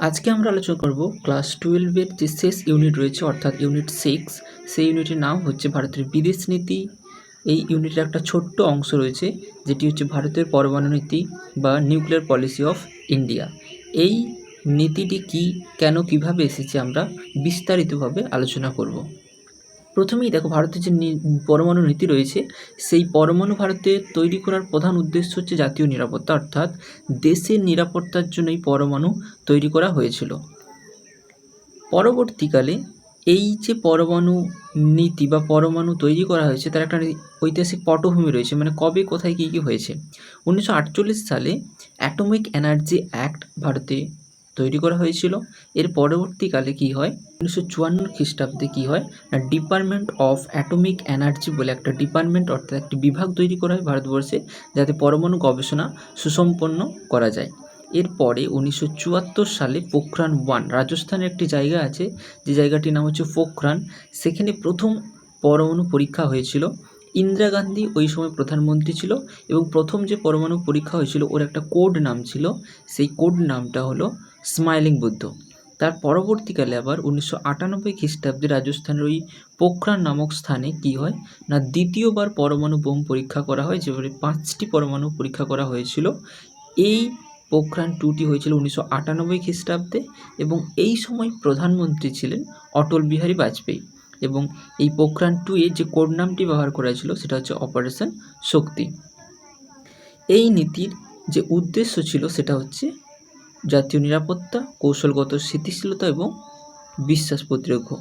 আজকে আমরা আলোচনা করব ক্লাস 12 এর যে শেষ ইউনিট রয়েছে অর্থাৎ ইউনিট 6। সেই ইউনিটের নাম হচ্ছে ভারতের বিদেশ নীতি। এই ইউনিটের একটা ছোট্ট অংশ রয়েছে যেটি হচ্ছে ভারতের পরমাণু নীতি বা নিউক্লিয়ার পলিসি অফ ইন্ডিয়া। এই নীতিটি কি, কেন, কিভাবে এসেছে আমরা বিস্তারিতভাবে আলোচনা করব। প্রথমেই দেখো, ভারতের যে পরমাণু নীতি রয়েছে, সেই পরমাণু ভারতে তৈরি করার প্রধান উদ্দেশ্য হচ্ছে জাতীয় নিরাপত্তা, অর্থাৎ দেশের নিরাপত্তার জন্য এই পরমাণু তৈরি করা হয়েছিল। পরবর্তীকালে এই যে পরমাণু নীতি বা পরমাণু তৈরি করা হয়েছে তার একটা ঐতিহাসিক পটভূমি রয়েছে, মানে কবে কোথায় কী কী হয়েছে। 1948 সালে অ্যাটমিক এনার্জি অ্যাক্ট ভারতে তৈরি করা হয়েছিল। এর পরবর্তীকালে কি হয়, 1954 খ্রিস্টাব্দে কী হয় না, ডিপার্টমেন্ট অফ অ্যাটমিক এনার্জি বলে একটা ডিপার্টমেন্ট অর্থাৎ একটি বিভাগ তৈরি করা হয় ভারতবর্ষে, যাতে পরমাণু গবেষণা সুসম্পন্ন করা যায়। এরপরে 1974 সালে পোখরান-1 রাজস্থানের একটি জায়গা আছে, যে জায়গাটির নাম হচ্ছে পোখরান। সেখানে প্রথম পরমাণু পরীক্ষা হয়েছিল। ইন্দিরা গান্ধী ওই সময় প্রধানমন্ত্রী ছিল এবং প্রথম যে পরমাণু পরীক্ষা হয়েছিল ওর একটা কোড নাম ছিল, সেই কোড নামটা হলো স্মাইলিং বুদ্ধ। তার পরবর্তীকালে আবার 1998 খ্রিস্টাব্দে রাজস্থানের ওই পোখরান নামক স্থানে কি হয় না, দ্বিতীয়বার পরমাণু বোম পরীক্ষা করা হয়, যেভাবে 5টি পরমাণু পরীক্ষা করা হয়েছিল। এই পোখরান-2টি হয়েছিল 1998 খ্রিস্টাব্দে এবং এই সময় প্রধানমন্ত্রী ছিলেন অটল বিহারী বাজপেয়ী। এবং এই পোখরান-2 এর যে কোড নামটি ব্যবহার করা হয়েছিল সেটা হচ্ছে অপারেশন শক্তি। এই নীতির যে উদ্দেশ্য ছিল সেটা হচ্ছে জাতীয় নিরাপত্তা, কৌশলগত স্থিতিশীলতা এবং বিশ্বাস প্রতিরক্ষা।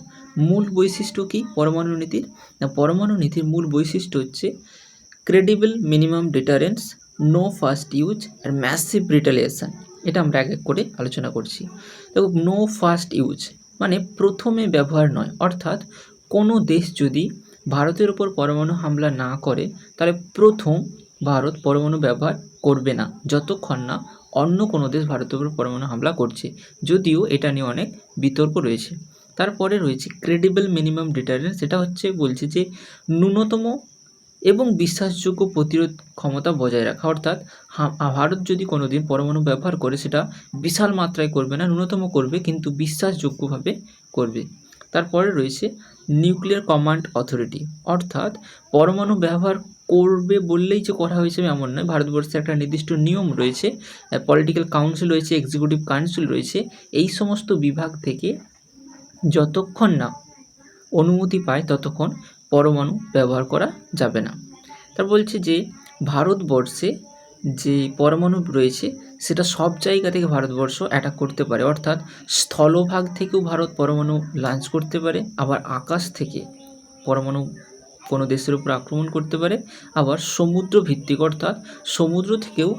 মূল বৈশিষ্ট্য কি পরমাণু নীতির না, পরমাণু নীতির মূল বৈশিষ্ট্য হচ্ছে credible minimum deterrence, no first use আর ম্যাসিভ রিটালিয়েশন। এটা আমরা এক এক করে আলোচনা করছি। দেখো, নো ফার্স্ট ইউজ মানে প্রথমে ব্যবহার নয়, অর্থাৎ কোনো দেশ যদি ভারতের উপর পরমাণু হামলা না করে তাহলে প্রথম ভারত পরমাণু ব্যবহার করবে না যতক্ষণ না অন্য কোনো দেশ ভারতের উপর পরমাণু হামলা করছে, যদিও এটা নিয়ে অনেক বিতর্ক রয়েছে। তারপরে রয়েছে ক্রেডিবল মিনিমাম ডিটারেন্স। এটা হচ্ছে বলছে যে ন্যূনতম এবং বিশ্বাসযোগ্য প্রতিরোধ ক্ষমতা বজায় রাখা, অর্থাৎ ভারত যদি কোনো দিন পরমাণু ব্যবহার করে সেটা বিশাল মাত্রায় করবে না, ন্যূনতম করবে, কিন্তু বিশ্বাসযোগ্যভাবে করবে। তারপরে রয়েছে নিউক্লিয়ার কমান্ড অথরিটি, অর্থাৎ পরমাণু ব্যবহার করবে বললেই যে করা হয়েছে এমন নয়। ভারতবর্ষে একটা নির্দিষ্ট নিয়ম রয়েছে, পলিটিক্যাল কাউন্সিল রয়েছে, এক্সিকিউটিভ কাউন্সিল রয়েছে। এই সমস্ত বিভাগ থেকে যতক্ষণ না অনুমতি পায় ততক্ষণ পরমাণু ব্যবহার করা যাবে না। তার বলছে যে ভারতবর্ষে যে পরমাণু রয়েছে সেটা সব জায়গা থেকে ভারতবর্ষ অ্যাটাক করতে পারে, অর্থাৎ স্থলভাগ থেকেও ভারত পরমাণু লঞ্চ করতে পারে, আবার আকাশ থেকে পরমাণু কোনো দেশের উপর আক্রমণ করতে পারে, আবার সমুদ্র ভিত্তিক অর্থাৎ সমুদ্র থেকেও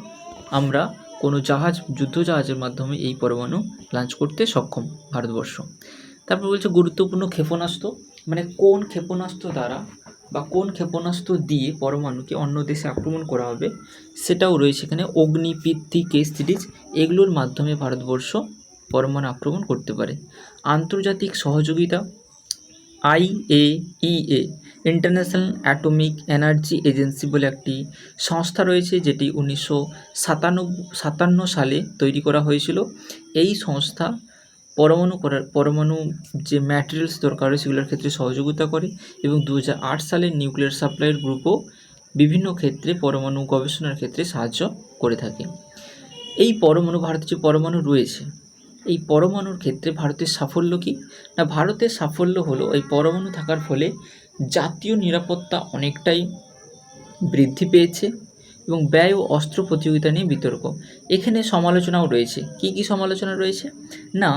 আমরা কোনো জাহাজ, যুদ্ধ জাহাজের মাধ্যমে এই পরমাণু লঞ্চ করতে সক্ষম ভারতবর্ষ। তারপর বলছে গুরুত্বপূর্ণ ক্ষেপণাস্ত্র, মানে কোন ক্ষেপণাস্ত্র দ্বারা বা কোন ক্ষেপণাস্ত্র দিয়ে পরমাণুকে অন্য দেশে আক্রমণ করা হবে সেটাও রয়েছে এখানে। অগ্নি, পৃথ্বী, কে সিরিজ এগুলোর মাধ্যমে ভারতবর্ষ পরমাণু আক্রমণ করতে পারে। আন্তর্জাতিক সহযোগিতা, IAEA international atomic energy agency বলে একটি সংস্থা রয়েছে, যেটি 1957 সালে তৈরি করা হয়েছিল। এই সংস্থা পরমাণু যে ম্যাটেরিয়ালস দরকার হয় সেগুলোর ক্ষেত্রে সহযোগিতা করে এবং 2008 সালে নিউক্লিয়ার সাপ্লাইয়ের গ্রুপও বিভিন্ন ক্ষেত্রে পরমাণু গবেষণার ক্ষেত্রে সাহায্য করে থাকে। এই ভারতের যে পরমাণু রয়েছে, এই পরমাণুর ক্ষেত্রে ভারতের সাফল্য কী না, ভারতের সাফল্য হলো এই পরমাণু থাকার ফলে জাতীয় নিরাপত্তা অনেকটাই বৃদ্ধি পেয়েছে এবং ব্যয় ও অস্ত্র প্রতিযোগিতা নিয়ে বিতর্ক। এখানে সমালোচনাও রয়েছে। কি কি সমালোচনা রয়েছে না,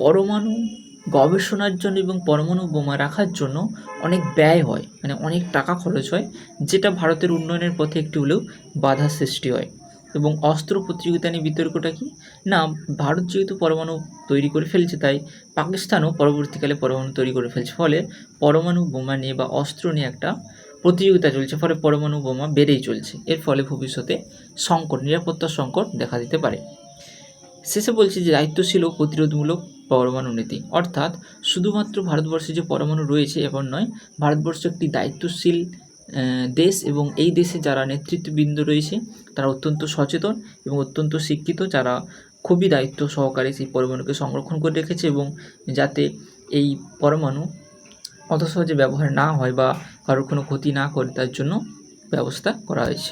পরমাণু গবেষণার জন্য এবং পরমাণু বোমা রাখার জন্য অনেক ব্যয় হয়, মানে অনেক টাকা খরচ হয়, যেটা ভারতের উন্নয়নের পথে একটু হলেও বাধা সৃষ্টি হয়। এবং অস্ত্র প্রতিযোগিতা নিয়ে বিতর্কটা কি না, ভারত যেহেতু পরমাণু তৈরি করে ফেলছে তাই পাকিস্তানও পরবর্তীকালে পরমাণু তৈরি করে ফেলছে, ফলে পরমাণু বোমা নিয়ে বা অস্ত্র নিয়ে একটা প্রতিযোগিতা চলছে, ফলে পরমাণু বোমা বেড়েই চলছে। এর ফলে ভবিষ্যতে নিরাপত্তার সংকট দেখা দিতে পারে। শেষে বলছি যে দায়িত্বশীল ও প্রতিরোধমূলক পরমাণু নীতি, অর্থাৎ শুধুমাত্র ভারতবর্ষে যে পরমাণু রয়েছে এমন নয়, ভারতবর্ষ একটি দায়িত্বশীল দেশ এবং এই দেশে যারা নেতৃত্ববৃন্দ রয়েছে তারা অত্যন্ত সচেতন এবং অত্যন্ত শিক্ষিত, যারা খুবই দায়িত্ব সহকারে সেই পরমাণুকে সংরক্ষণ করে রেখেছে এবং যাতে এই পরমাণু অত সহজে ব্যবহার না হয় বা কারোর কোনো ক্ষতি না করে তার জন্য ব্যবস্থা করা হয়েছে।